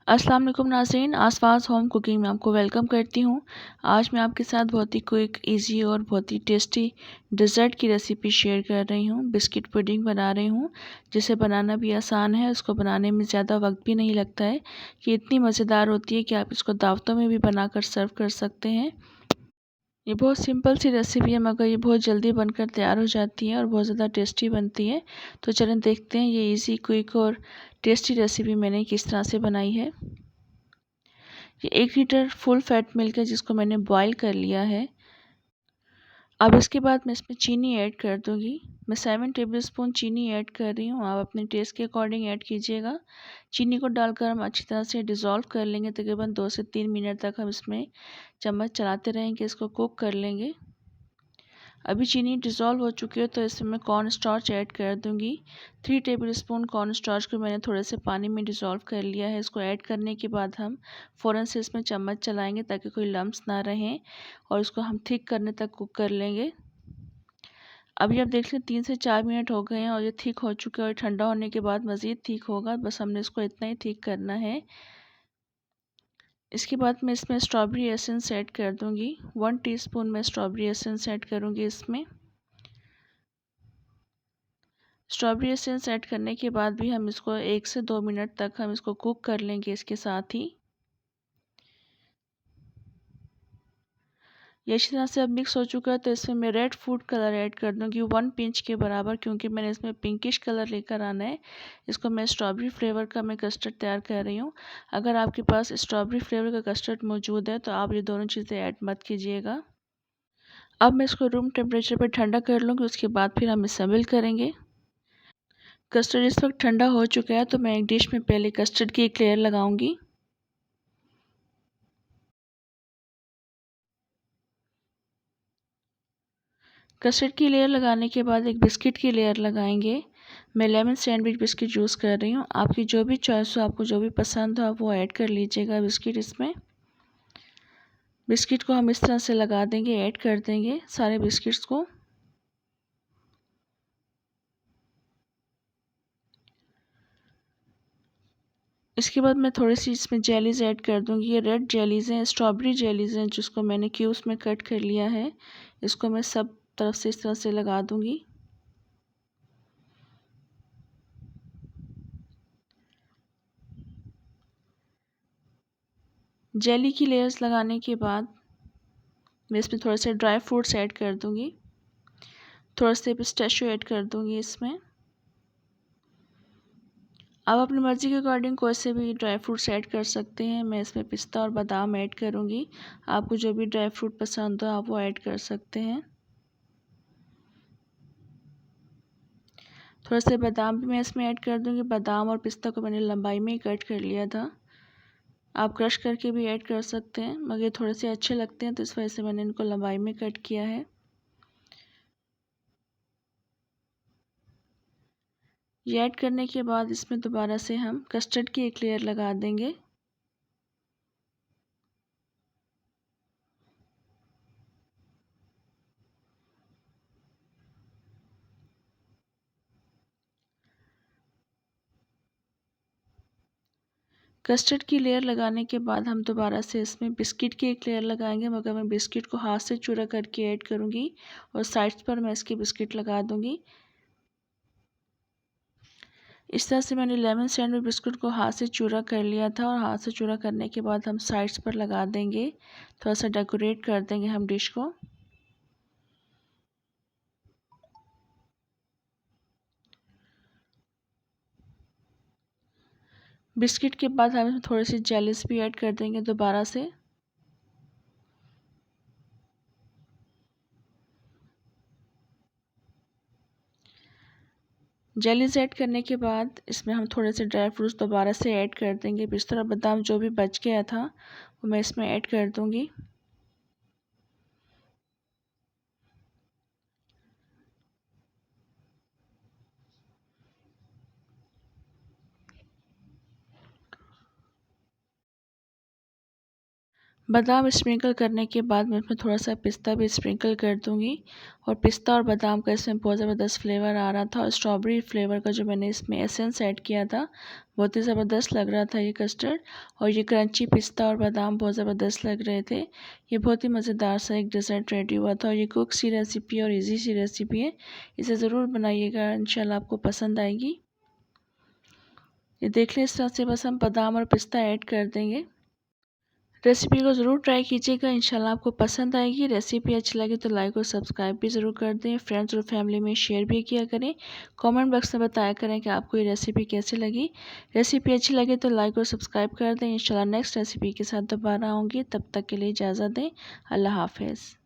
अस्सलाम वालेकुम नाज़रीन, आसपास होम कुकिंग में आपको वेलकम करती हूँ। आज मैं आपके साथ बहुत ही क्विक, इजी और बहुत ही टेस्टी डेज़र्ट की रेसिपी शेयर कर रही हूँ। बिस्किट पुडिंग बना रही हूँ, जिसे बनाना भी आसान है। उसको बनाने में ज़्यादा वक्त भी नहीं लगता है। ये इतनी मज़ेदार होती है कि आप इसको दावतों में भी बनाकर सर्व कर सकते हैं। ये बहुत सिंपल सी रेसिपी है, मगर ये बहुत जल्दी बनकर तैयार हो जाती है और बहुत ज़्यादा टेस्टी बनती है। तो चलें देखते हैं ये इजी, क्विक और टेस्टी रेसिपी मैंने किस तरह से बनाई है। ये 1 लीटर फुल फैट मिल्क है, जिसको मैंने बॉईल कर लिया है। अब इसके बाद मैं इसमें चीनी ऐड कर दूंगी। मैं 7 टेबलस्पून चीनी ऐड कर रही हूँ। आप अपने टेस्ट के अकॉर्डिंग ऐड कीजिएगा। चीनी को डालकर हम अच्छी तरह से डिज़ोल्व कर लेंगे। तकरीबन 2 से 3 मिनट तक हम इसमें चम्मच चलाते रहेंगे, इसको कुक कर लेंगे। अभी चीनी डिज़ोल्व हो चुकी है, तो इसमें मैं कॉर्न स्टार्च ऐड कर दूंगी। 3 टेबलस्पून कॉर्न स्टार्च को मैंने थोड़े से पानी में डिज़ोल्व कर लिया है। इसको ऐड करने के बाद हम फ़ौरन से इसमें चम्मच चलाएंगे, ताकि कोई लम्स ना रहें, और इसको हम थिक करने तक कुक कर लेंगे। अभी आप देख लें 3 से 4 मिनट हो गए हैं और ये थिक हो चुका है। और ठंडा होने के बाद मज़ीद थिक होगा। बस हमने इसको इतना ही थिक करना है। इसके बाद मैं इसमें स्ट्रॉबेरी एसेंस ऐड कर दूंगी। 1 टीस्पून मैं स्ट्रॉबेरी एसेंस ऐड करूंगी इसमें। स्ट्रॉबेरी एसेंस ऐड करने के बाद भी हम इसको 1 से 2 मिनट तक हम इसको कुक कर लेंगे इसके साथ ही। ये अच्छी तरह से अब मिक्स हो चुका है, तो इसमें मैं रेड फूड कलर ऐड कर दूंगी 1 पिंच के बराबर, क्योंकि मैंने इसमें पिंकिश कलर लेकर आना है। इसको मैं स्ट्रॉबेरी फ्लेवर का मैं कस्टर्ड तैयार कर रही हूँ। अगर आपके पास स्ट्रॉबेरी फ्लेवर का कस्टर्ड मौजूद है, तो आप ये दोनों चीज़ें ऐड मत कीजिएगा। अब मैं इसको रूम टेम्परेचर पर ठंडा कर लूँगी, उसके बाद फिर हम इसे मिल करेंगे। कस्टर्ड इस वक्त ठंडा हो चुका है, तो मैं एक डिश में पहले कस्टर्ड की एक लेयर लगाऊंगी। कस्टर्ड की लेयर लगाने के बाद एक बिस्किट की लेयर लगाएंगे। मैं लेमन सैंडविच बिस्किट यूज़ कर रही हूँ। आपकी जो भी चॉइस हो, आपको जो भी पसंद हो, आप वो ऐड कर लीजिएगा बिस्किट इसमें। बिस्किट को हम इस तरह से लगा देंगे, ऐड कर देंगे सारे बिस्किट्स को। इसके बाद मैं थोड़ी सी इसमें जेलीज़ ऐड कर दूँगी। ये रेड जेलीज़ हैं, स्ट्रॉबेरी जेलीज़ हैं, जिसको मैंने क्यूब्स में कट कर लिया है। इसको मैं सब तरफ से इस तरह से लगा दूँगी। जेली की लेयर्स लगाने के बाद मैं इसमें थोड़े से ड्राई फ्रूट्स ऐड कर दूँगी। थोड़ा सा पिस्ताशियो ऐड कर दूँगी इसमें। आप अपनी मर्ज़ी के अकॉर्डिंग कोई से भी ड्राई फ्रूट्स ऐड कर सकते हैं। मैं इसमें पिस्ता और बादाम ऐड करूँगी। आपको जो भी ड्राई फ्रूट पसंद हो, आप वो ऐड कर सकते हैं। थोड़ा सा बादाम भी मैं इसमें ऐड कर दूँगी। बादाम और पिस्ता को मैंने लंबाई में ही कट कर लिया था। आप क्रश करके भी ऐड कर सकते हैं, मगर ये थोड़े से अच्छे लगते हैं, तो इस वजह से मैंने इनको लंबाई में कट किया है। ये ऐड करने के बाद इसमें दोबारा से हम कस्टर्ड की एक लेयर लगा देंगे। कस्टर्ड की लेयर लगाने के बाद हम दोबारा से इसमें बिस्किट की एक लेयर लगाएंगे, मगर मैं बिस्किट को हाथ से चूरा करके ऐड करूँगी और साइड्स पर मैं इसके बिस्किट लगा दूँगी। इस तरह से मैंने लेमन सैंडविच बिस्कुट को हाथ से चूरा कर लिया था, और हाथ से चूरा करने के बाद हम साइड्स पर लगा देंगे। थोड़ा सा डेकोरेट कर देंगे हम डिश को। बिस्किट के बाद हम इसमें थोड़ी सी जेलीस भी ऐड कर देंगे दोबारा से। जेलीस ऐड करने के बाद इसमें हम थोड़े से ड्राई फ्रूट्स दोबारा से ऐड कर देंगे। पिस्ता और बादाम जो भी बच गया था, वो मैं इसमें ऐड कर दूँगी। बादाम स्प्रिंकल करने के बाद मैं इसमें थोड़ा सा पिस्ता भी स्प्रिंकल कर दूंगी। और पिस्ता और बादाम का इसमें बहुत ज़बरदस्त फ्लेवर आ रहा था और स्ट्रॉबेरी फ्लेवर का जो मैंने इसमें एसेंस ऐड किया था बहुत ही ज़बरदस्त लग रहा था ये कस्टर्ड। और ये क्रंची पिस्ता और बादाम बहुत ज़बरदस्त लग रहे थे। ये बहुत ही मज़ेदार सा एक डिज़र्ट रेडी हुआ था और ये कुक सी रेसिपी और ईजी सी रेसिपी है। इसे ज़रूर बनाइएगा, इंशाल्लाह आपको पसंद आएगी। ये देख लें, इस तरह से बस हम बादाम और पिस्ता ऐड कर देंगे। रेसिपी को ज़रूर ट्राई कीजिएगा, इंशाल्लाह आपको पसंद आएगी। रेसिपी अच्छी लगी तो लाइक और सब्सक्राइब भी ज़रूर कर दें। फ्रेंड्स और फैमिली में शेयर भी किया करें। कमेंट बॉक्स में बताया करें कि आपको ये रेसिपी कैसी लगी। रेसिपी अच्छी लगी तो लाइक और सब्सक्राइब कर दें। इंशाल्लाह नेक्स्ट रेसिपी के साथ दोबारा आऊँगी, तब तक के लिए इजाज़त दें। अल्लाह हाफ़िज़।